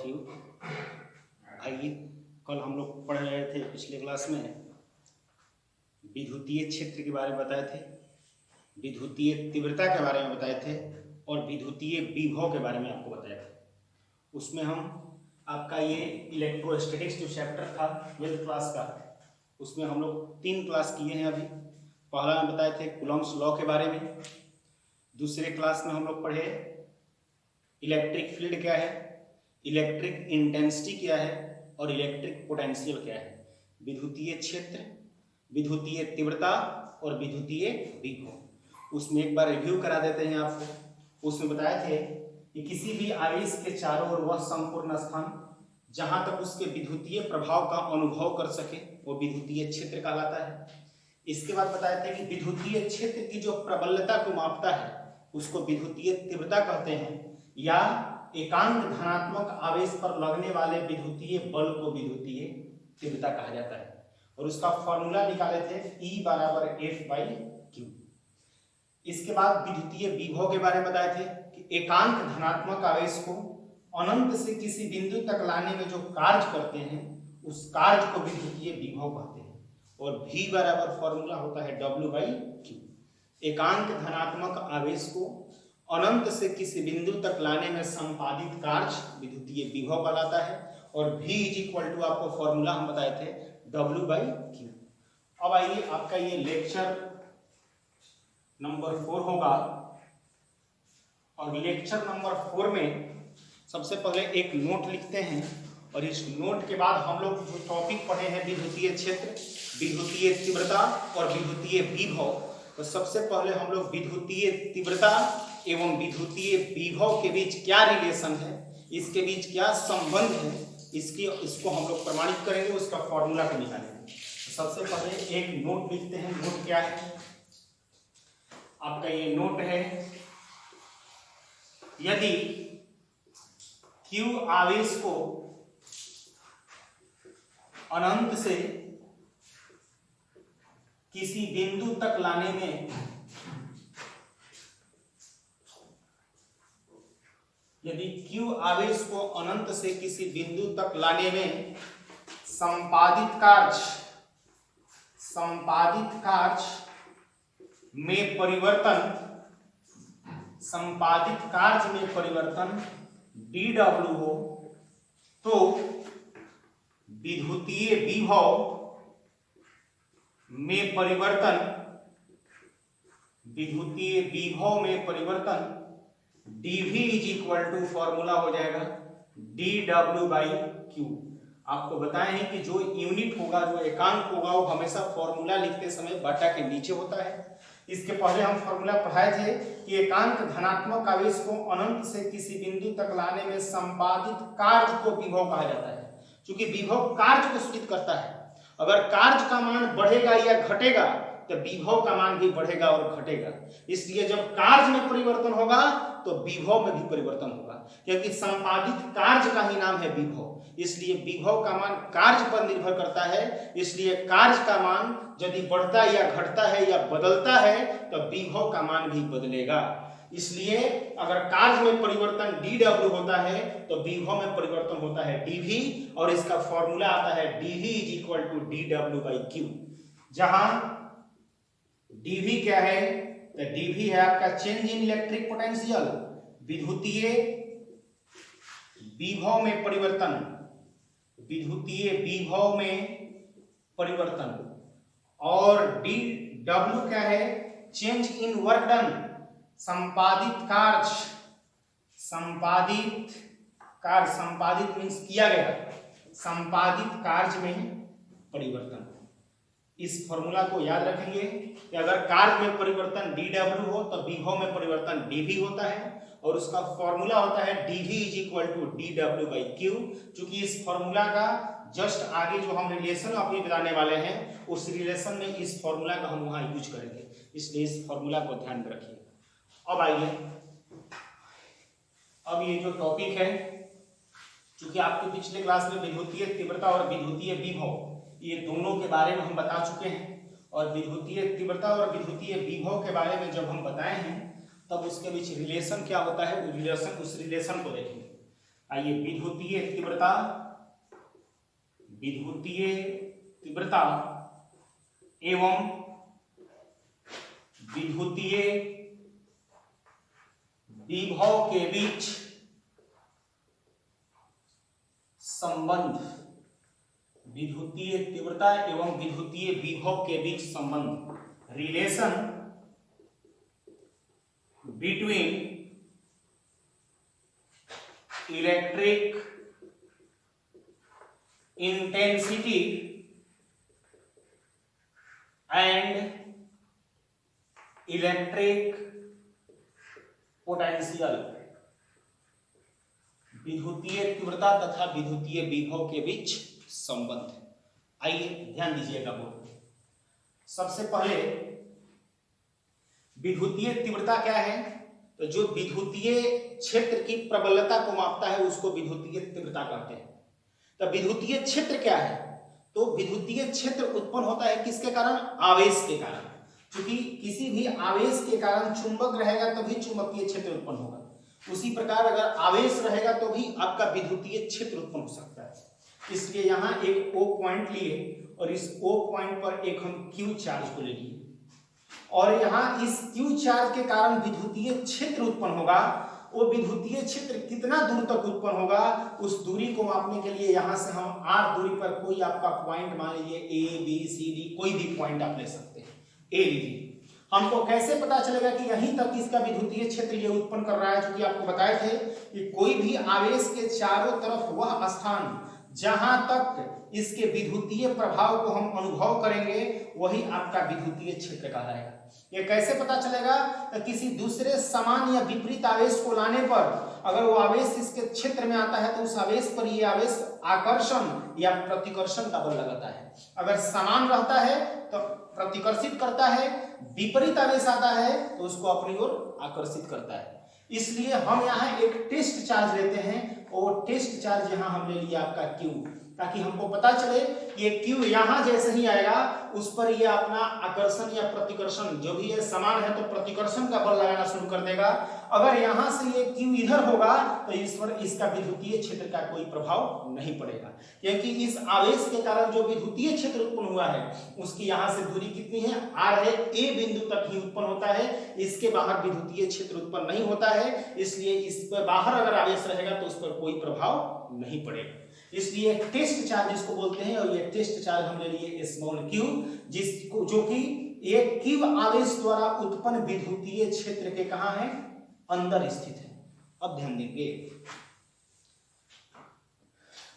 Of you. आइए, कल हम लोग पढ़ रहे थे पिछले क्लास में विद्युतीय क्षेत्र के बारे में बताए थे, विद्युतीय तीव्रता के बारे में बताए थे और विद्युतीय विभव के बारे में आपको बताया था। उसमें हम आपका ये इलेक्ट्रोस्टैटिक्स जो चैप्टर था 12th क्लास का, उसमें हम लोग 3 क्लास किए हैं अभी। पहला में बताए थे कूलम्ब्स लॉ के बारे में, दूसरे क्लास में हम लोग पढ़े इलेक्ट्रिक फील्ड क्या है, इलेक्ट्रिक इंटेंसिटी क्या है और इलेक्ट्रिक पोटेंशियल क्या है, विद्युतीय क्षेत्र, विद्युतीय तीव्रता और विद्युतीय विभव। उसमें एक बार रिव्यू करा देते हैं आपको। उसमें बताए थे कि किसी भी आवेश के चारों ओर वह संपूर्ण स्थान जहां तक उसके विद्युतीय प्रभाव का अनुभव कर सके वो विद्युतीय क्षेत्र कहलाता है। इसके बाद बताए थे कि विद्युतीय क्षेत्र की जो प्रबलता को मापता है उसको विद्युतीय तीव्रता कहते हैं, या एकांक धनात्मक आवेश पर लगने वाले विद्युतीय बल को विद्युतीय तीव्रता कहा जाता है। और उसका फॉर्मूला निकाले थे E = F/Q। इसके बाद विद्युतीय विभव के बारे में बताए थे कि एकांक धनात्मक आवेश को अनंत से किसी बिंदु तक लाने में जो कार्य करते हैं उस कार्य को विद्युतीय विभव कहते हैं। और V बराबर फॉर्मूला होता है W/Q। एकांक धनात्मक आवेश को अनंत से किसी बिंदु तक लाने में संपादित कार्य विद्युतीय विभव कहलाता है। और V = आपको फॉर्मूला हम बताए थे W/Q। अब आइए, आपका ये लेक्चर नंबर 4 होगा और लेक्चर नंबर 4 में सबसे पहले एक नोट लिखते हैं और इस नोट के बाद हम लोग जो टॉपिक पढ़े हैं विद्युतीय क्षेत्र, विद्युतीय तीव्रता और विद्युतीय विभव, तो सबसे पहले हम लोग विद्युतीय तीव्रता एवं विद्युतीय विभव के बीच क्या रिलेशन है, इसके बीच क्या संबंध है, इसको हम लोग प्रमाणित करेंगे, उसका फॉर्मूला को निकालेंगे। तो सबसे पहले एक नोट लिखते हैं। नोट क्या है आपका? ये नोट है, यदि Q आवेश को अनंत से किसी बिंदु तक लाने में Q आवेश को अनंत से किसी बिंदु तक लाने में संपादित कार्य में परिवर्तन dW हो तो विद्युतीय विभव में परिवर्तन dV = फॉर्मूला हो जाएगा dW/Q। आपको बताए हैं कि जो यूनिट होगा, जो एकांक होगा, वो हमेशा फॉर्मूला लिखते समय बटा के नीचे होता है। इसके पहले हम फॉर्मूला पढ़ाए थे कि एकांक धनात्मक आवेश को अनंत से किसी बिंदु तक लाने में संपादित कार्य को विभव कहा जाता है। क्योंकि विभव कार्य को सूचित करता है। अगर कार्य का मान बढ़ेगा या घटेगा तो विभव का मान भी बढ़ेगा और घटेगा। इसलिए जब कार्य में परिवर्तन होगा तो विभव में भी परिवर्तन होगा, क्योंकि संपादित कार्य का ही नाम है विभव। इसलिए विभव का मान कार्य पर निर्भर करता है। इसलिए कार्य का मान यदि बढ़ता है या घटता है या बदलता है तो विभव का मान भी बदलेगा। इसलिए अगर कार्य में परिवर्तन dW होता है तो विभव में परिवर्तन होता है dV, और इसका फॉर्मूला आता है dV = dW/Q। जहां dV क्या है? तो dV है आपका चेंज इन इलेक्ट्रिक पोटेंशियल, विद्युतीय विभव में परिवर्तन, विद्युतीय विभव में परिवर्तन। और dW क्या है? चेंज इन वर्क डन, संपादित मीन्स किया गया, संपादित कार्य में परिवर्तन। इस फॉर्मूला को याद रखेंगे कि अगर कार्य में परिवर्तन dW हो तो विभव में परिवर्तन dV होता है, और उसका फॉर्मूला होता है dV = dW/Q। क्योंकि इस फॉर्मूला का जस्ट आगे जो हम रिलेशन अभी बताने वाले हैं उस रिलेशन में इस फॉर्मूला का हम वहां यूज करेंगे, इसलिए इस फॉर्मूला को ध्यान में रखिए। अब आइए, अब ये जो टॉपिक है, क्योंकि आपके पिछले क्लास में विद्युतीय तीव्रता और विद्युतीय विभव ये दोनों के बारे में हम बता चुके हैं, और विद्युतीय तीव्रता और विद्युतीय विभव के बारे में जब हम बताए हैं तब उसके बीच रिलेशन क्या होता है, उस रिलेशन को देखेंगे। आइए, विद्युतीय तीव्रता, विद्युतीय तीव्रता एवं विद्युतीय विभव के बीच संबंध, विद्युतीय तीव्रता एवं विद्युतीय विभव के बीच संबंध, relation between electric intensity and electric potential, विद्युतीय तीव्रता तथा विद्युतीय विभव के बीच संबंध। आइए ध्यान दीजिएगा बोर्ड पे। सबसे पहले विद्युतीय तीव्रता क्या है? तो जो विद्युतीय क्षेत्र की प्रबलता को मापता है उसको विद्युतीय तीव्रता कहते हैं। तो विद्युतीय क्षेत्र क्या है? तो विद्युतीय क्षेत्र उत्पन्न होता है किसके कारण? आवेश के कारण। क्योंकि किसी भी आवेश के कारण चुंबक रहेगा तभी चुंबकीय क्षेत्र उत्पन्न होगा। उसी प्रकार अगर आवेश रहेगा तो भी आपका विद्युतीय क्षेत्र उत्पन्न हो सकता है। इसलिए यहाँ एक O पॉइंट लिए और इस O पॉइंट पर एक हम Q चार्ज को ले लिए और यहाँ इस Q चार्ज के कारण विद्युतीय क्षेत्र उत्पन्न होगा। वो विद्युतीय क्षेत्र कितना दूर तक उत्पन्न होगा उस दूरी को मापने के लिए यहाँ से हम R दूरी पर कोई आपका पॉइंट, मान लीजिए A B C D, कोई भी पॉइंट आप ले सकते हैं। ए लीजिए, हमको कैसे पता चलेगा कि यहीं तक इसका विद्युतीय क्षेत्र ये उत्पन्न कर रहा है? क्योंकि आपको बताए थे कि कोई भी आवेश के चारों तरफ वह स्थान जहां तक इसके विद्युतीय प्रभाव को हम अनुभव करेंगे वही आपका विद्युतीय क्षेत्र कहलाएगा। ये कैसे पता चलेगा? तो किसी दूसरे समान या विपरीत आवेश को लाने पर अगर वो आवेश इसके क्षेत्र में आता है तो उस आवेश पर ये आवेश आकर्षण या प्रतिकर्षण का बल लगाता है। अगर समान रहता है तो प्रतिकर्षित करता है, विपरीत आवेश आता है तो उसको अपनी ओर आकर्षित करता है। इसलिए हम यहाँ एक टेस्ट चार्ज लेते हैं और टेस्ट चार्ज यहाँ हम ले लिया आपका Q, ताकि हमको पता चले ये Q यहाँ जैसे ही आएगा उस पर ये अपना आकर्षण या प्रतिकर्षण जो भी है समान है तो प्रतिकर्षण का बल लगाना शुरू कर देगा। अगर यहाँ से ये Q इधर होगा तो इस पर इसका विद्युतीय क्षेत्र का कोई प्रभाव नहीं पड़ेगा, क्योंकि इस आवेश के कारण जो विद्युतीय क्षेत्र उत्पन्न हुआ है उसकी यहाँ से दूरी कितनी है? R है। A बिंदु तक ही उत्पन्न होता है, इसके बाहर विद्युतीय क्षेत्र उत्पन्न नहीं होता है। इसलिए इस पर बाहर अगर आवेश रहेगा तो उस पर कोई प्रभाव नहीं पड़ेगा। इसलिए टेस्ट चार्ज इसको बोलते हैं और ये टेस्ट चार्ज हम ले लिए स्मॉल q, जिसको जो कि एक q आवेश द्वारा उत्पन्न विद्युतीय क्षेत्र के कहां है? अंदर स्थित है। अब ध्यान देंगे,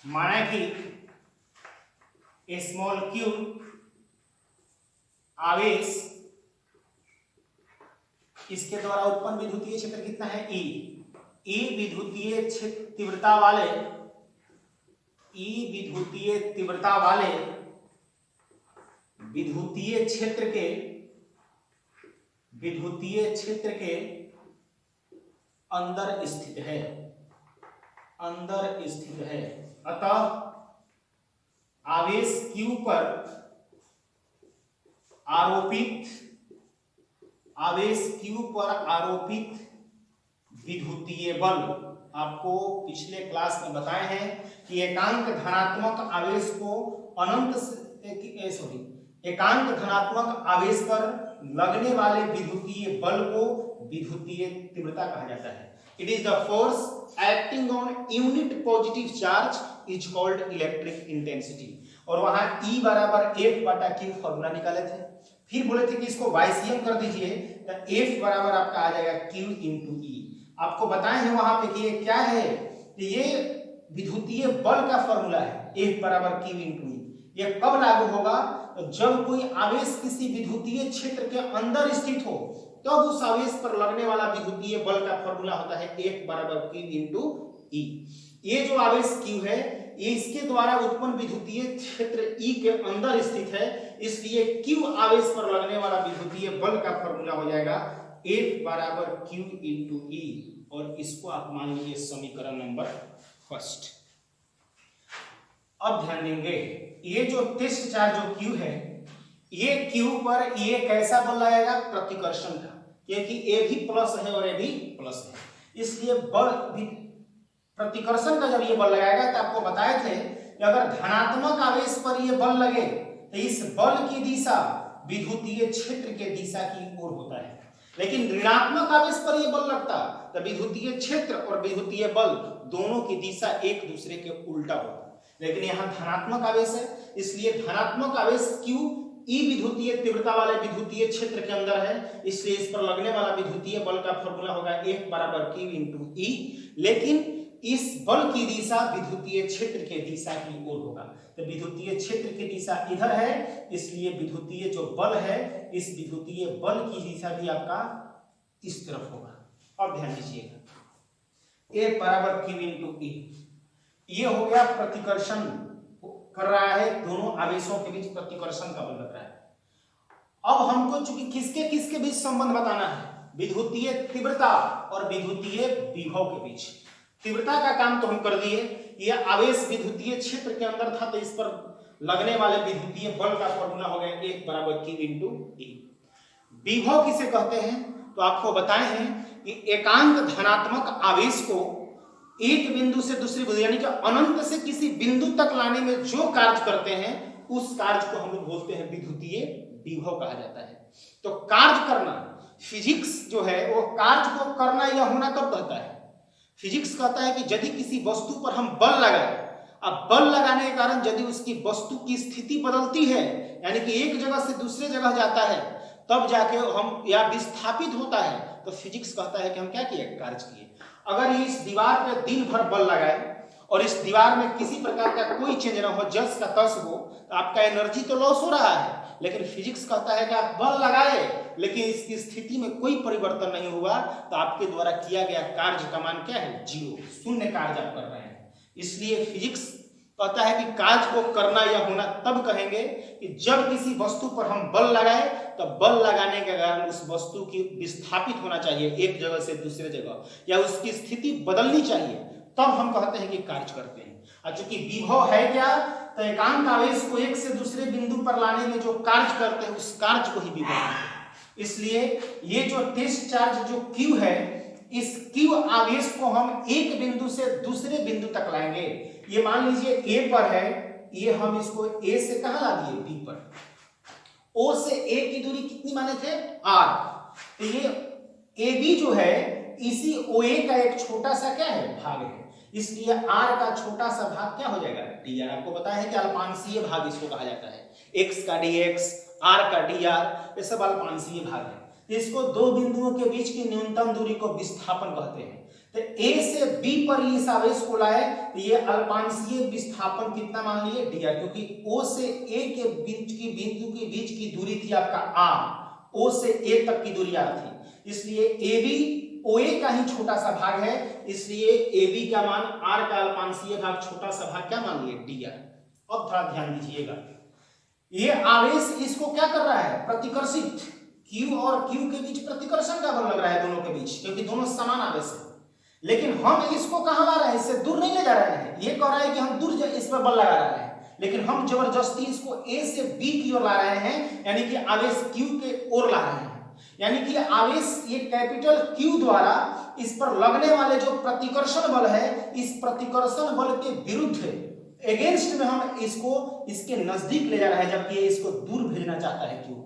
माना कि स्मॉल q आवेश इसके द्वारा उत्पन्न विद्युतीय क्षेत्र कितना है? E विद्युतीय तीव्रता वाले विद्युतीय तीव्रता वाले विद्युतीय क्षेत्र के अंदर स्थित है, अतः आवेश Q पर आरोपित विद्युतीय बल, आपको पिछले क्लास में बताए हैं कि एकांक धनात्मक आवेश पर लगने वाले विद्युतीय बल को विद्युतीय तीव्रता कहा जाता है। It is the force acting on unit positive charge is called electric intensity. और वहां E बराबर F/Q फॉर्मूला निकाले थे, फिर बोले थे कि इसको वाइसियम कर दीजिए तो F बराबर आपका आ जाएगा Q इंटू E। आपको बताए हैं वहां पे कि ये क्या है? ये विद्युतीय बल का फॉर्मूला है, F बराबर Q इंटू E। ये कब लागू होगा? तो जब कोई आवेश किसी विद्युतीय क्षेत्र के अंदर स्थित हो तब उस आवेश पर लगने वाला विद्युतीय बल का फॉर्मूला होता है F बराबर Q इंटू E। ये जो आवेश Q है ये इसके द्वारा उत्पन्न विद्युतीय क्षेत्र E के अंदर स्थित है, इसलिए Q आवेश पर लगने वाला विद्युतीय बल का फॉर्मूला हो जाएगा F बराबर Q इंटू E। और इसको आप मान लीजिए समीकरण नंबर फर्स्ट। अब ध्यान देंगे, ये जो टेस्ट चार्ज जो Q है ये Q पर ये कैसा बल लगेगा? प्रतिकर्षण का, क्योंकि A भी प्लस है और A भी प्लस है, इसलिए बल प्रतिकर्षण का जब ये बल लगाएगा तो आपको बताए थे कि अगर धनात्मक आवेश पर ये बल लगे तो इस बल की दिशा विद्युतीय क्षेत्र के दिशा की ओर होता है, लेकिन ऋणात्मक आवेश पर ये बल लगता तो विद्युतीय क्षेत्र और विद्युतीय बल दोनों की दिशा एक दूसरे के उल्टा होता। लेकिन यहाँ धनात्मक आवेश है, इसलिए धनात्मक आवेश Q ई विद्युतीय तीव्रता वाले विद्युतीय क्षेत्र के अंदर है, इसलिए इस पर लगने वाला विद्युतीय बल का फॉर्मूला होगा F बराबर Q इंटू ई। लेकिन इस बल की दिशा विद्युतीय क्षेत्र के दिशा की ओर होगा, तो विद्युतीय क्षेत्र की दिशा इधर है, इसलिए विद्युतीय जो बल है इस विद्युतीय बल की दिशा भी आपका इस तरफ होगा। अब ध्यान दीजिएगा F बराबर Q इंटू ई, ये हो गया प्रतिकर्षण कर रहा है, दोनों आवेशों के बीच प्रतिकर्षण का बल लग रहा है। अब हमको चूंकि किसके किसके बीच संबंध बताना है, विद्युतीय तीव्रता और विद्युतीय विभव के बीच। तीव्रता का काम तो हम कर दिए, यह आवेश विद्युतीय क्षेत्र के अंदर था तो इस पर लगने वाले विद्युतीय बल का फॉर्मूला हो गया F बराबर Q इंटू ई। विभव किसे कहते हैं तो आपको बताए हैं कि एकांक धनात्मक आवेश को एक बिंदु से दूसरे बिंदु यानी कि अनंत से किसी बिंदु तक लाने में जो कार्य करते हैं उस कार्य को हम लोग बोलते हैं विद्युतीय विभव कहा जाता है। तो कार्य करना, फिजिक्स जो है वो कार्य को करना या होना कब कहता है, फिजिक्स कहता है कि यदि किसी वस्तु पर हम बल लगाए, अब बल लगाने के कारण यदि उसकी वस्तु की स्थिति बदलती है यानी कि एक जगह से दूसरे जगह जाता है तब जाके हम या विस्थापित होता है, तो फिजिक्स कहता है कि हम क्या किए, कार्य किए। अगर इस दीवार पे दिन भर बल लगाए और इस दीवार में किसी प्रकार का कोई चेंज ना हो, जस का तस हो, तो आपका एनर्जी तो लॉस हो रहा है, लेकिन फिजिक्स कहता है कि आप बल लगाए लेकिन इसकी स्थिति में कोई परिवर्तन नहीं हुआ तो आपके द्वारा किया गया कार्य का मान क्या है, जीरो, शून्य कार्य आप कर रहे हैं। इसलिए फिजिक्स कहता है कि कार्य को करना या होना तब कहेंगे कि जब किसी वस्तु पर हम बल लगाए तो बल लगाने के कारण उस वस्तु की विस्थापित होना चाहिए एक जगह से दूसरे जगह या उसकी स्थिति बदलनी चाहिए, तब हम कहते हैं कि कार्य करते हैं। और चूंकि विभव है क्या, तो एकांक आवेश को एक से दूसरे बिंदु पर लाने में जो कार्य करते हैं उस कार्य को ही विभव कहते हैं। इसलिए ये जो टेस्ट चार्ज जो Q है, इस Q आवेश को हम एक बिंदु से दूसरे बिंदु तक लाएंगे। ये मान लीजिए A पर है, ये हम इसको A से कहां ला दिए, B पर। O से A की दूरी कितनी माने थे, R। तो ये AB जो है इसी OA का एक छोटा सा क्या है, भाग है, इसलिए R का छोटा सा भाग क्या हो जाएगा, dr। आपको पता है कि अल्पांशीय भाग इसको कहा जाता है, x का dx, r का dr, ये सब अल्पांशीय भाग है। इसको दो बिंदुओं के बीच की न्यूनतम दूरी को विस्थापन कहते हैं। तो A से B पर इस आवेश को लाए तो ये अल्पांशीय विस्थापन कितना मान लिए, dr, क्योंकि O से A के बीच की बिंदु के बीच की दूरी थी आपका r, O से A तक की दूरी r थी, इसलिए AB OA का ही छोटा सा भाग है, इसलिए AB का मान R का अल्पांशीय भाग छोटा सा भाग क्या मान लिए, dr। अब थोड़ा ध्यान दीजिएगा, ये आवेश इसको क्या कर रहा है, प्रतिकर्षित, Q और Q के बीच प्रतिकर्षण का बल लग रहा है दोनों के बीच, क्योंकि दोनों समान आवेश है। लेकिन हम इसको कहां ला रहे हैं, इससे दूर नहीं ले जा रहे हैं। ये कह रहा है कि हम दूर इस पर बल लगा रहे हैं, लेकिन हम जबरदस्ती इसको A से B की ओर ला रहे हैं, यानी कि आवेश Q के ओर ला रहे हैं। यानी कि आवेश ये कैपिटल Q द्वारा इस पर लगने वाले जो प्रतिकर्षण बल है, इस प्रतिकर्षण बल के विरुद्ध अगेंस्ट में हम इसको इसके नजदीक ले जा रहे हैं, जबकि ये इसको दूर भेजना चाहता है Q को।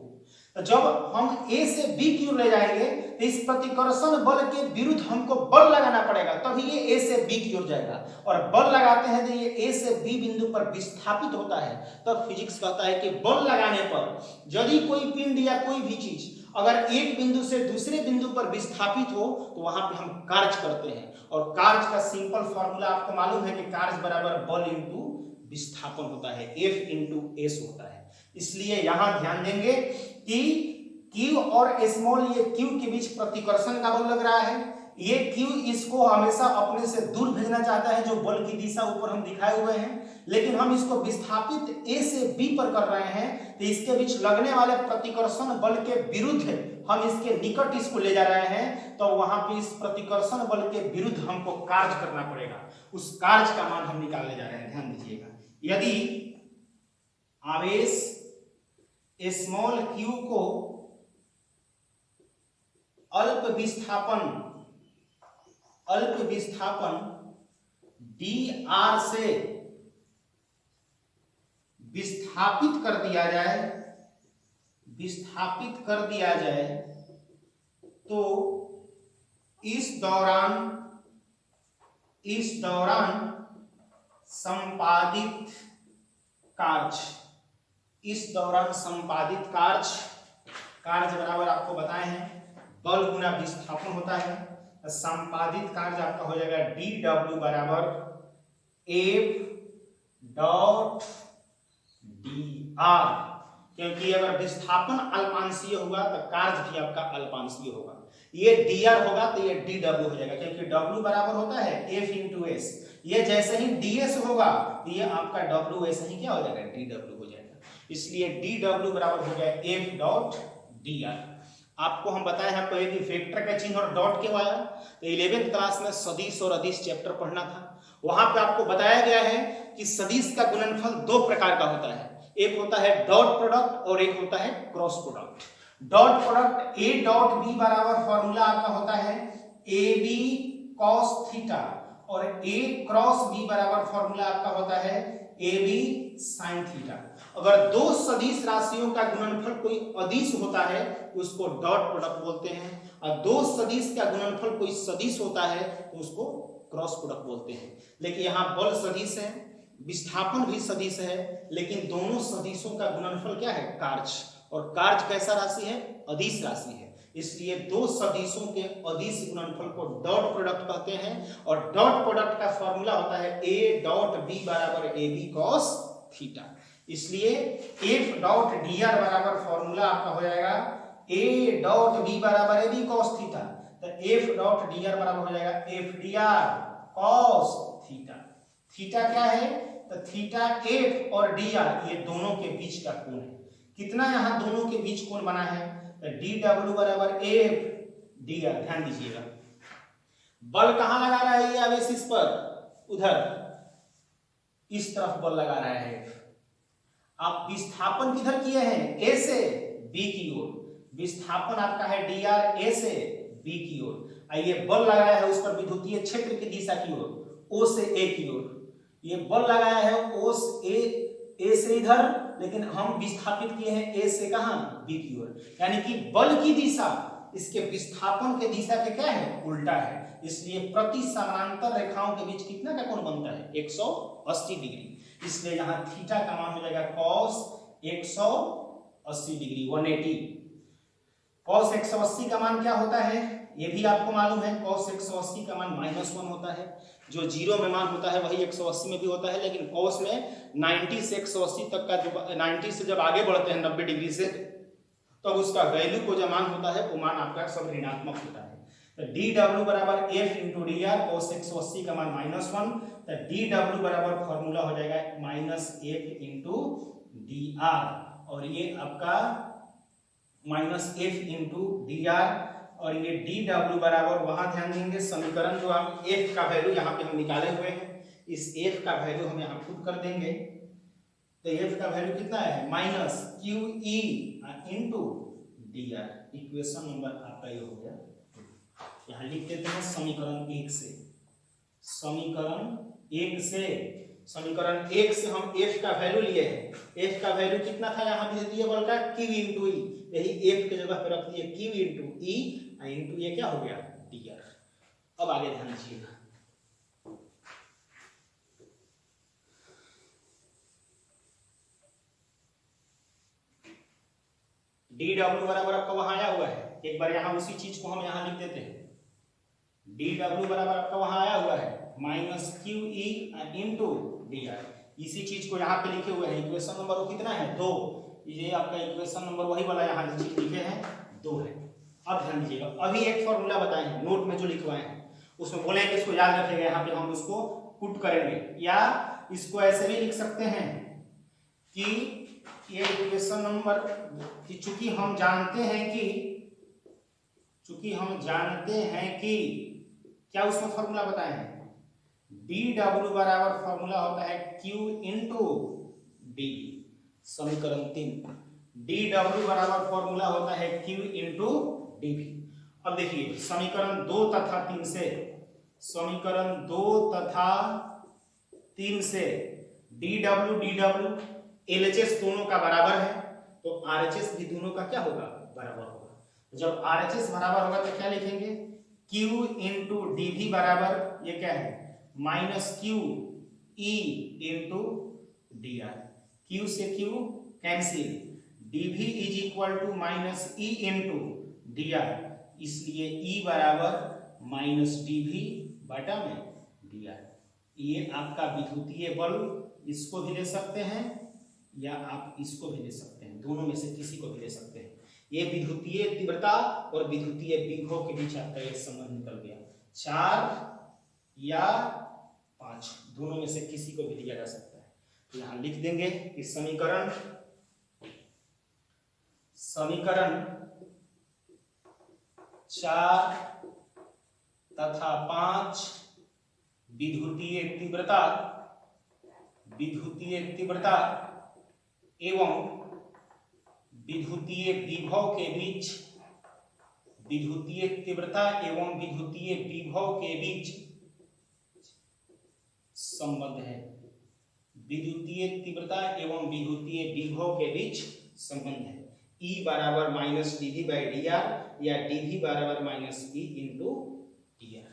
तो जब हम A से B की ओर ले जाएंगे तो इस प्रतिकर्षण बल के विरुद्ध हमको बल लगाना पड़ेगा, तभी ये A से B की ओर जाएगा। और बल लगाते हैं तो ये A से B बिंदु पर विस्थापित होता है। तब फिजिक्स कहता है कि बल लगाने पर यदि कोई पिंड या कोई भी चीज अगर एक बिंदु से दूसरे बिंदु पर विस्थापित हो तो वहां पे हम कार्य करते हैं। और कार्य का सिंपल फॉर्मूला आपको मालूम है कि कार्य बराबर बल इंटू विस्थापन होता है, F इंटू S होता है। इसलिए यहां ध्यान देंगे कि Q और स्मॉल ये Q के बीच प्रतिकर्षण का बल लग रहा है, ये Q इसको हमेशा अपने से दूर भेजना चाहता है, जो बल की दिशा ऊपर हम दिखाए हुए हैं। लेकिन हम इसको विस्थापित A से B पर कर रहे हैं, तो इसके बीच लगने वाले प्रतिकर्षण बल के विरुद्ध हम इसके निकट इसको ले जा रहे हैं, तो वहां पे इस प्रतिकर्षण बल के विरुद्ध हमको कार्य करना पड़ेगा। उस कार्य का मान हम निकालने जा रहे हैं। ध्यान दीजिएगा, यदि आवेश स्मॉल q को अल्प विस्थापन dr से विस्थापित कर दिया जाए, तो इस दौरान संपादित कार्य बराबर आपको बताए हैं बल गुना विस्थापन होता है। संपादित कार्य आपका हो जाएगा dw बराबर F डॉट dr, क्योंकि अगर विस्थापन अल्पांशीय होगा तो कार्य भी आपका अल्पांशीय होगा। ये dr होगा तो ये dw हो जाएगा, क्योंकि w बराबर होता है F इंटू एस। ये जैसे ही ds होगा तो ये आपका w ऐसे ही क्या हो जाएगा, dw हो जाएगा। इसलिए dw बराबर हो गया F डॉट dr। आपको हम बताए हैं पहले कि वेक्टर का चिन्ह और डॉट क्यों आया, तो 11वीं क्लास में सदिश और अदिश चैप्टर पढ़ना था। वहां पे आपको बताया गया है कि सदिश का गुणनफल दो प्रकार का होता है, एक होता है डॉट प्रोडक्ट और एक होता है cross product. Dot product a dot b बराबर फॉर्मूला आपका होता है ab cos थीटा, और a क्रॉस b बराबर फॉर्मूला आपका होता है ab sin थीटा। अगर दो सदिश राशियों का गुणनफल कोई अदिश होता है उसको डॉट प्रोडक्ट बोलते हैं, और दो सदिश का गुणनफल कोई सदिश होता है तो उसको क्रॉस प्रोडक्ट बोलते हैं। लेकिन यहाँ बल सदिश है, विस्थापन भी सदिश है, लेकिन दोनों सदिशों का गुणनफल क्या है, कार्य, और कार्य कैसा राशि है, अदिश राशि है। इसलिए दो सदिशों के अदिश गुणनफल को डॉट प्रोडक्ट कहते हैं, और डॉट प्रोडक्ट का फॉर्मूला होता है a डॉट b बराबर ab cos थीटा। इसलिए f डॉट dr बराबर फॉर्मूला आपका हो जाएगा a डॉट b बराबर ab cos थीटा, तो f डॉट dr बराबर हो जाएगा f dr cos theta. Theta क्या है, तो थीटा f और dr ये दोनों के बीच का कोण है। कितना यहाँ दोनों के बीच कोण बना है, तो dw बराबर f dr। ध्यान दीजिएगा, बल कहां लगा रहा है ये आवेश इस पर, उधर इस तरफ बल लगा रहा है। आप विस्थापन किधर किए हैं, a से b की ओर। विस्थापन आपका है dr a से b की ओर, ये बल लगाया है उस पर विद्युतीय क्षेत्र की दिशा की ओर, o से a की ओर। ये बल लगाया है o से a से इधर, लेकिन हम विस्थापित किए हैं a से कहां, b की ओर। यानी कि बल की दिशा इसके विस्थापन के दिशा के क्या है, उल्टा है। इसलिए प्रति समानांतर रेखाओं के बीच कितना का कोण बनता है, 180 डिग्री। इसलिए यहाँ थीटा का मान हो जाएगा cos 180 डिग्री, 180। cos 180 का मान क्या होता है, ये भी आपको मालूम है। cos 180 का मान -1 होता है, जो जीरो में मान होता है वही 180 में भी होता है, लेकिन cos में 90 से 180 तक का, जो 90 से जब आगे बढ़ते हैं 90 डिग्री से, तब तो उसका वैल्यू को जो मान होता है वो मान आपका सब ऋणात्मक होता है। तो dw बराबर f इंटू dr, cos 180 का मान -1, तो dw बराबर फॉर्मूला हो जाएगा -f इंटू dr, और ये आपका -f इंटू dr, और ये dw बराबर, वहां ध्यान देंगे समीकरण जो हम f का वैल्यू यहाँ पे हम निकाले हुए हैं, इस f का वैल्यू हम यहाँ पुट कर देंगे। तो f का वैल्यू कितना है, -QE into dr। Equation number आपका ये हो गया, यहाँ लिख देते हैं समीकरण 1 से। समीकरण 1 से हम f का वैल्यू लिए हैं। f का वैल्यू कितना था यहाँ पे दिया बल का, Q इंटू E, यही f के जगह पे रख दिए Q इंटू E, इंटू ये क्या हो गया, dr। अब आगे ध्यान दीजिएगा, dw बराबर आपका वहां आया हुआ है, एक बार यहाँ उसी चीज को हम यहाँ लिख देते हैं। dw बराबर आपका वहां आया हुआ है -QE इंटू dr, इसी चीज को यहाँ पे लिखे हुए हैं। इक्वेशन नंबर वो कितना है, 2। ये आपका इक्वेशन नंबर वही वाला यहाँ लिखे हैं 2 है। अब ध्यान दीजिएगा, अभी एक फॉर्मूला बताए हैं नोट में जो लिखवाए हैं, उसमें बोले कि इसको याद रखिएगा, यहाँ पे हम उसको पुट करेंगे, या इसको ऐसे भी लिख सकते हैं कि ये इक्वेशन नंबर, कि चूंकि हम जानते हैं कि क्या उसमें फॉर्मूला बताए हैं, dw बराबर फॉर्मूला होता है q इंटू dv। समीकरण 3, dw बराबर फॉर्मूला होता है q इंटू dv। अब देखिए समीकरण 2 तथा 3 से, समीकरण 2 तथा 3 से dw LHS दोनों का बराबर है, तो RHS भी दोनों का क्या होगा, बराबर होगा। जब RHS बराबर होगा तो क्या लिखेंगे, Q इंटू dV बराबर ये क्या है -Q E into dr। Q से Q cancel, dV is equal to -E into dr, इसलिए E बराबर -dV बटा में dr। ये आपका विद्युतीय बल, इसको भी ले सकते हैं या आप इसको भी ले सकते हैं, दोनों में से किसी को भी ले सकते हैं। ये विद्युतीय तीव्रता और विद्युतीय विभव के बीच आपका ये संबंध निकल गया। 4 या 5 दोनों में से किसी को भी लिया जा सकता है। तो यहां लिख देंगे कि समीकरण 4 तथा 5 विद्युतीय तीव्रता एवं विद्युतीय विभव के बीच, विद्युतीय तीव्रता एवं विद्युतीय विभव के बीच संबंध है। विद्युतीय तीव्रता एवं विद्युतीय विभव के बीच संबंध है। E बराबर -dV बाई dr या dV बराबर -E इंटू dr।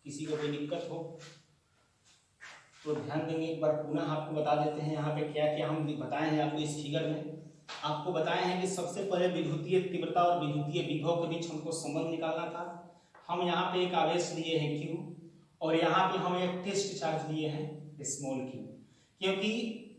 किसी को कोई दिक्कत हो तो ध्यान देंगे, एक बार पुनः आपको बता देते हैं यहाँ पे क्या क्या हम बताए हैं आपको। इस फिगर में आपको बताए हैं कि सबसे पहले विद्युतीय तीव्रता और विद्युतीय विभव के बीच हमको संबंध निकालना था। हम यहाँ पे एक आवेश लिए हैं Q और यहाँ पे हम एक टेस्ट चार्ज लिए हैं q, क्योंकि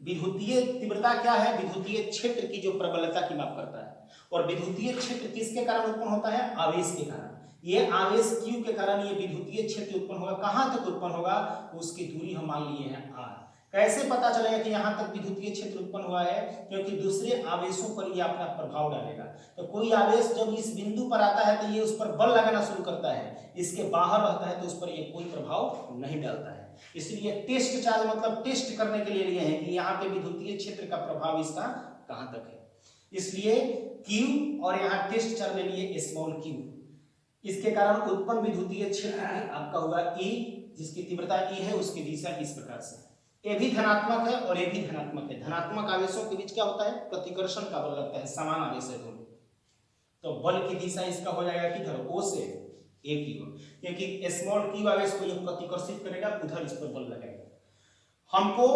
विद्युतीय तीव्रता क्या है, विद्युतीय क्षेत्र की जो प्रबलता की माप करता है, और विद्युतीय क्षेत्र किसके कारण उत्पन्न होता है, आवेश के कारण। ये आवेश Q के कारण ये विद्युतीय क्षेत्र उत्पन्न होगा। कहां तक उत्पन्न होगा, तो उसकी दूरी हम मान लिए हैं r। कैसे पता चलेगा कि यहां तक विद्युतीय क्षेत्र उत्पन्न हुआ है, क्योंकि दूसरे आवेशों पर ये अपना प्रभाव डालेगा। तो कोई आवेश जब इस बिंदु पर आता है तो ये उस पर बल लगाना शुरू करता है, इसके बाहर रहता है तो उस पर ये कोई प्रभाव नहीं डालता है। इसलिए टेस्ट चार्ज मतलब टेस्ट करने के लिए हैं कि यहाँ पे विद्युतीय क्षेत्र का प्रभाव इसका कहां तक है। इसलिए Q और यहाँ टेस्ट चार्ज ले लिए q। इसके कारण उत्पन्न विद्युतीय क्षेत्र आपका होगा E, जिसकी तीव्रता E है, उसकी दिशा इस प्रकार से। ये भी धनात्मक है और ये भी धनात्मक है। धनात्मक आवेशों के बीच क्या होता है, प्रतिकर्षण का बल लगता है, समान आवेश है दोनों, तो बल की दिशा इसका हो जाएगा किधर, O से A की ओर, क्योंकि q आवेश को ये प्रतिकर्षित करेगा, उधर इस पर बल लगेगा। हमको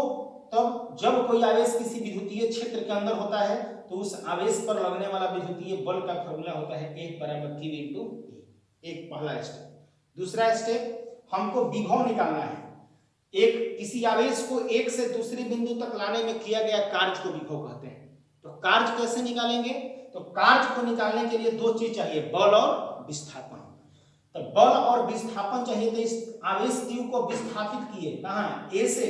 तब जब कोई आवेश किसी विद्युतीय क्षेत्र के अंदर होता है तो उस आवेश पर लगने वाला विद्युतीय बल का फॉर्मूला होता है F बराबर Q इंटू E। एक पहला स्टेप। दूसरा स्टेप, हमको विभव निकालना है। एक किसी आवेश को एक से दूसरे बिंदु तक लाने में किया गया कार्य को विभव कहते हैं। तो कार्य कैसे निकालेंगे, तो कार्य को निकालने के लिए दो चीज चाहिए, बल और विस्थापन। तो बल और विस्थापन चाहिए, तो इस आवेश Q को विस्थापित किए कहां, A से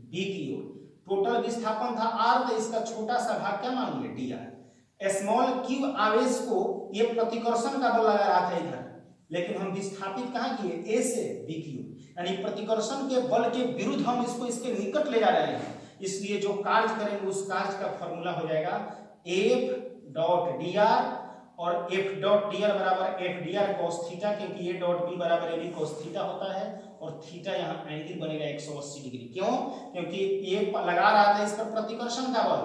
B की ओर। टोटल विस्थापन था R, तो इसका छोटा सा भाग क्या मान लिया, dr। स्मॉल q आवेश को ये प्रतिकर्षण का बल लगा रहा था इधर, लेकिन हम विस्थापित कहां किए, A से B की ओर, यानी प्रतिकर्षण के बल के विरुद्ध हम इसको इसके निकट ले जा रहे हैं। इसलिए जो कार्य करेंगे उस कार्य का फॉर्मूला हो जाएगा F डॉट dr, और F डॉट dr बराबर F dr cos थीटा, क्योंकि A डॉट B बराबर AB cos थीटा होता है, और थीटा यहाँ एंगल बनेगा 180 डिग्री। क्यों, क्योंकि ये लगा रहा था इस पर प्रतिकर्षण का बल,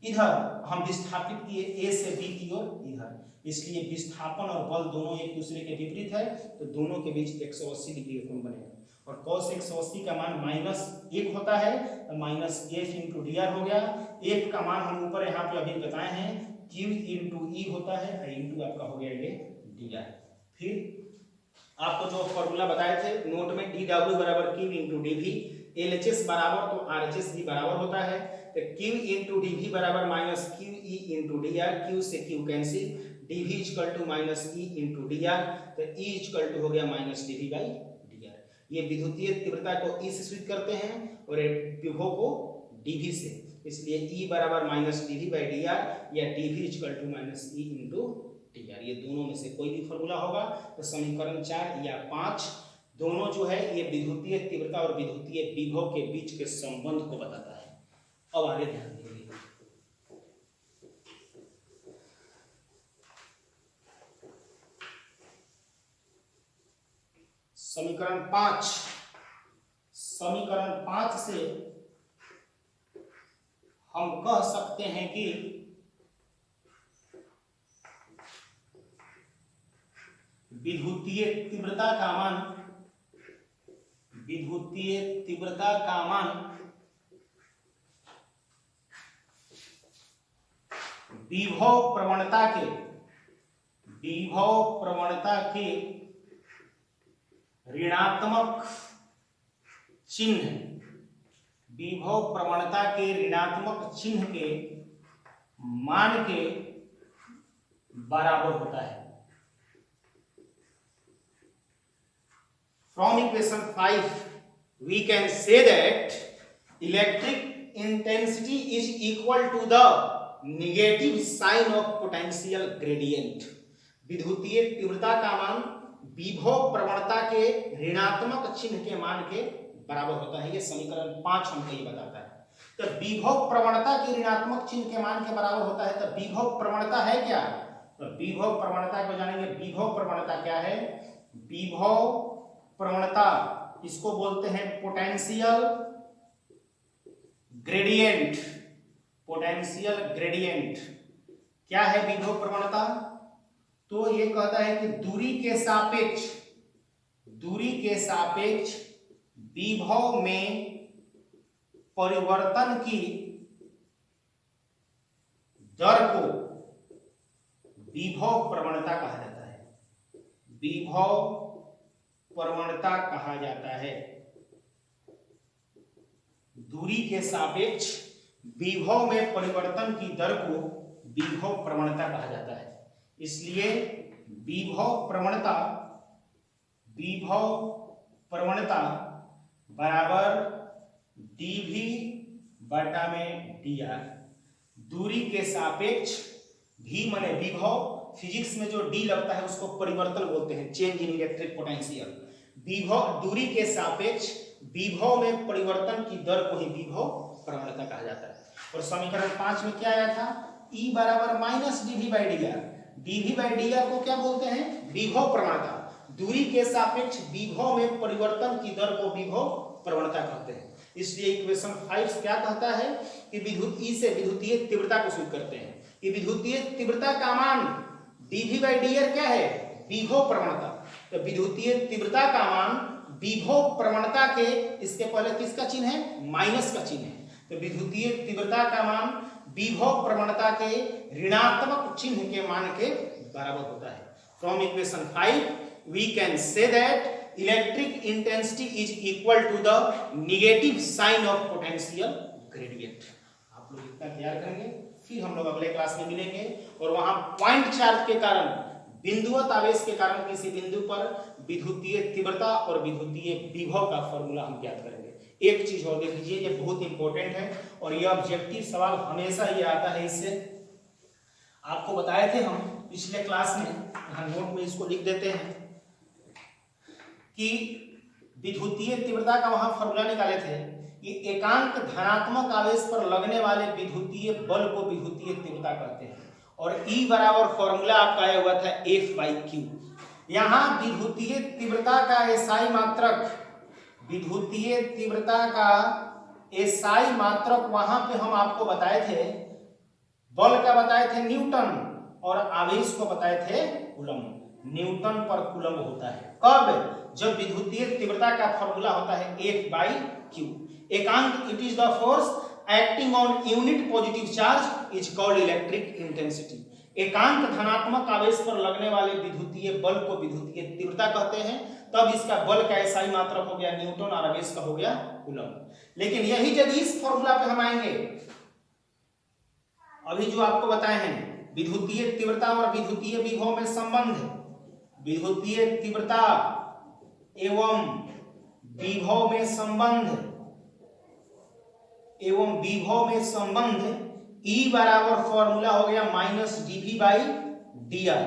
इधर हम विस्थापित किए A से B की ओर इधर, इसलिए विस्थापन और बल दोनों एक दूसरे के विपरीत है, तो दोनों के बीच 180 डिग्री कोण बनेगा। और cos 180 का मान -1 होता है, तो -F इंटू dr हो गया। F का मान हम ऊपर यहाँ पे अभी बताए हैं, Q इंटू E होता है, और इंटू आपका हो गया ये dr। फिर आपको जो फॉर्मूला बताए थे नोट में, dw बराबर Q इंटू dV, LHS बराबर तो RHS भी बराबर होता है, तो Q इंटू dV बराबर -QE इंटू dr, Q से Q cancel, dV equal to -E into dr, तो E इक्वल टू हो गया -dV बाई dr। ये विद्युतीय तीव्रता को E से सूचित करते हैं और विभव को dV से, इसलिए E बराबर -dV बाई dr या dV equal to -E into dr। ये दोनों में से कोई भी फॉर्मूला होगा, तो समीकरण 4 या 5 दोनों जो है ये विद्युतीय तीव्रता और विद्युतीय विभव के बीच के संबंध को बताता है। अब आगे ध्यान देंगे, समीकरण 5 से हम कह सकते हैं कि विद्युतीय तीव्रता का मान विभव प्रवणता के ऋणात्मक चिन्ह के मान के बराबर होता है। From equation 5 we can say that electric intensity is equal to the negative sign of potential gradient। विद्युतीय तीव्रता का मान विभव प्रवणता के ऋणात्मक चिन्ह के मान के बराबर होता है। ये समीकरण 5 हमको ये बताता है। तो विभव प्रवणता के ऋणात्मक चिन्ह के मान के बराबर होता है। तो विभव प्रवणता है क्या? तो विभव प्रवणता को जानेंगे। विभव प्रवणता क्या है? विभव प्रवणता इसको बोलते हैं पोटेंशियल ग्रेडियंट। क्या है विभव प्रवणता? तो ये कहता है कि दूरी के सापेक्ष विभव में परिवर्तन की दर को विभव प्रवणता कहा जाता है। विभव प्रवणता कहा जाता है। दूरी के सापेक्ष विभव में परिवर्तन की दर को विभव प्रवणता कहा जाता है। इसलिए विभव प्रवणता बराबर dV बटा में dr। दूरी के सापेक्ष v माने विभव, फिजिक्स में जो d लगता है उसको परिवर्तन बोलते हैं, चेंज इन इलेक्ट्रिक पोटेंशियल। विभव दूरी के सापेक्ष विभव में परिवर्तन की दर को ही विभव प्रवणता कहा जाता है। और समीकरण 5 में क्या आया था? E बराबर माइनस dV/dr। dV/dr को क्या बोलते हैं? विभव प्रवणता। दूरी के सापेक्ष विभव में परिवर्तन की दर को विभव प्रवणता कहते हैं। इसलिए इक्वेशन 5 क्या कहता है कि E से विद्युतीय तीव्रता को सूचित करते हैं कि विद्युतीय तीव्रता का मान dV/dr क्या है? विभव प्रवणता। तो विद्युतीय तीव्रता का मान विभव प्रवणता के, इसके पहले किसका चिन्ह है? माइनस का चिन्ह है। तो विद्युतीय तीव्रता का मान विभव प्रवणता के ऋणात्मक चिन्ह के मान के बराबर होता है। From equation 5 we can say that electric intensity is equal to the negative sign of potential gradient. आप लोग इतना तैयार करेंगे, फिर हम लोग अगले क्लास में मिलेंगे और वहां पॉइंट चार्ज के कारण, बिंदुवत आवेश के कारण किसी बिंदु पर विद्युतीय तीव्रता और विद्युतीय विभव का फॉर्मूला हम ज्ञात करेंगे। एक चीज और देख लीजिए, ये बहुत इंपॉर्टेंट है और ये ऑब्जेक्टिव सवाल हमेशा ये आता है। इससे आपको बताए थे हम पिछले क्लास में, यहाँ नोट में इसको लिख देते हैं कि विद्युतीय तीव्रता का वहां फॉर्मूला निकाले थे कि एकांक धनात्मक आवेश पर लगने वाले विद्युतीय बल को विद्युतीय तीव्रता कहते हैं। और E बराबर फॉर्मूला आपका आया हुआ था F/Q। यहाँ विद्युतीय तीव्रता का SI मात्रक, वहां पे हम आपको बताए थे, बल का बताए थे न्यूटन और आवेश को बताए थे कूलम्ब। न्यूटन पर कूलम्ब होता है कब? जब विद्युतीय तीव्रता का फॉर्मूला होता है F/Q। एकांक, it is the force acting on unit positive charge is called electric intensity. एकांक धनात्मक आवेश पर लगने वाले विद्युतीय बल को विद्युतीय तीव्रता कहते हैं। तब इसका बल का SI मात्रक हो गया न्यूटन और आवेश का हो गया कूलम्ब। लेकिन यही जब इस फॉर्मूला पे हम आएंगे, अभी जो आपको बताए हैं विद्युतीय तीव्रता और विद्युतीय विभव में संबंध, विद्युतीय तीव्रता एवं विभव में संबंध E बराबर फॉर्मूला हो गया माइनस dV/dr।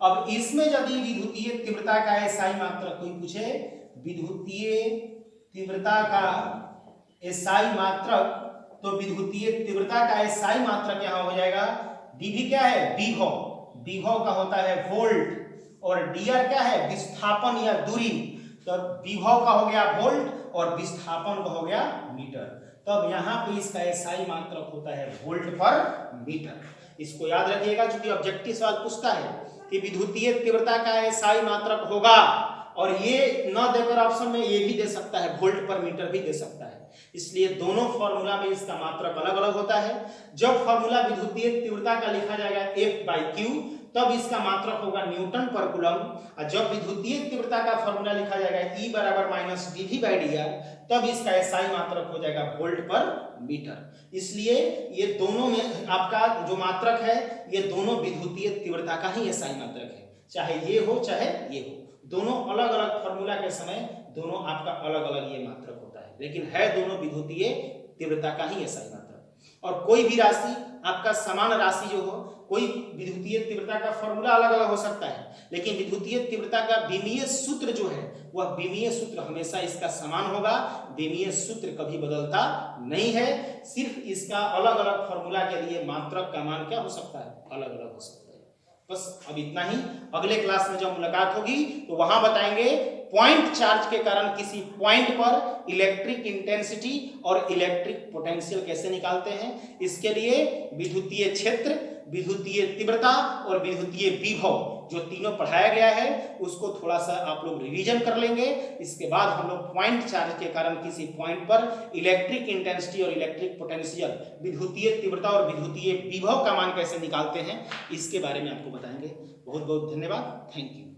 अब इसमें यदि विद्युतीय तीव्रता का SI मात्रक कोई पूछे, विद्युतीय तीव्रता का SI मात्रक, तो विद्युतीय तीव्रता का SI मात्रक यहां हो जाएगा dV क्या है? विभव का होता है वोल्ट, और dr क्या है? विस्थापन या दूरी। तब विभव का हो गया वोल्ट और विस्थापन का हो गया मीटर। तब यहाँ पे इसका एसआई मात्रक होता है वोल्ट पर मीटर। इसको याद रखिएगा, क्योंकि ऑब्जेक्टिव सवाल पूछता है कि विद्युतीय तीव्रता का एसआई मात्रक होगा, और ये न देकर ऑप्शन में ये भी दे सकता है, वोल्ट पर मीटर भी दे सकता है। इसलिए दोनों फॉर्मूला में इसका मात्रक अलग अलग होता है। जब फॉर्मूला विद्युतीय तीव्रता का लिखा जाएगा F/Q, तब इसका मात्रक होगा न्यूटन पर कूलम्ब। और जब विद्युतीय तीव्रता का फॉर्मूला लिखा जाएगा E = -dV/dr, तब इसका एसआई मात्रक हो जाएगा वोल्ट पर मीटर। इसलिए ये दोनों में आपका जो मात्रक है, ये दोनों विद्युतीय तीव्रता का ही एसआई मात्रक है, चाहे ये हो चाहे ये हो। दोनों अलग अलग फॉर्मूला के समय दोनों आपका अलग अलग ये मात्रक होता है, लेकिन है दोनों विद्युतीय तीव्रता का ही एसआई मात्रक। और कोई भी राशि आपका समान राशि जो हो, कोई विद्युतीय तीव्रता का फॉर्मूला अलग अलग हो सकता है, लेकिन विद्युतीय तीव्रता का विमीय सूत्र जो है, वह विमीय सूत्र हमेशा इसका समान होगा। विमीय सूत्र कभी बदलता नहीं है। सिर्फ इसका अलग अलग फॉर्मूला के लिए मात्रक का मान क्या हो सकता है, अलग अलग हो सकता है। बस अब इतना ही। अगले क्लास में जब मुलाकात होगी तो वहां बताएंगे पॉइंट चार्ज के कारण किसी पॉइंट पर इलेक्ट्रिक इंटेंसिटी और इलेक्ट्रिक पोटेंशियल कैसे निकालते हैं। इसके लिए विद्युतीय क्षेत्र, विद्युतीय तीव्रता और विद्युतीय विभव जो तीनों पढ़ाया गया है, उसको थोड़ा सा आप लोग रिवीजन कर लेंगे। इसके बाद हम लोग पॉइंट चार्ज के कारण किसी पॉइंट पर इलेक्ट्रिक इंटेंसिटी और इलेक्ट्रिक पोटेंशियल, विद्युतीय तीव्रता और विद्युतीय विभव का मान कैसे निकालते हैं, इसके बारे में आपको बताएंगे। बहुत बहुत धन्यवाद। Thank you.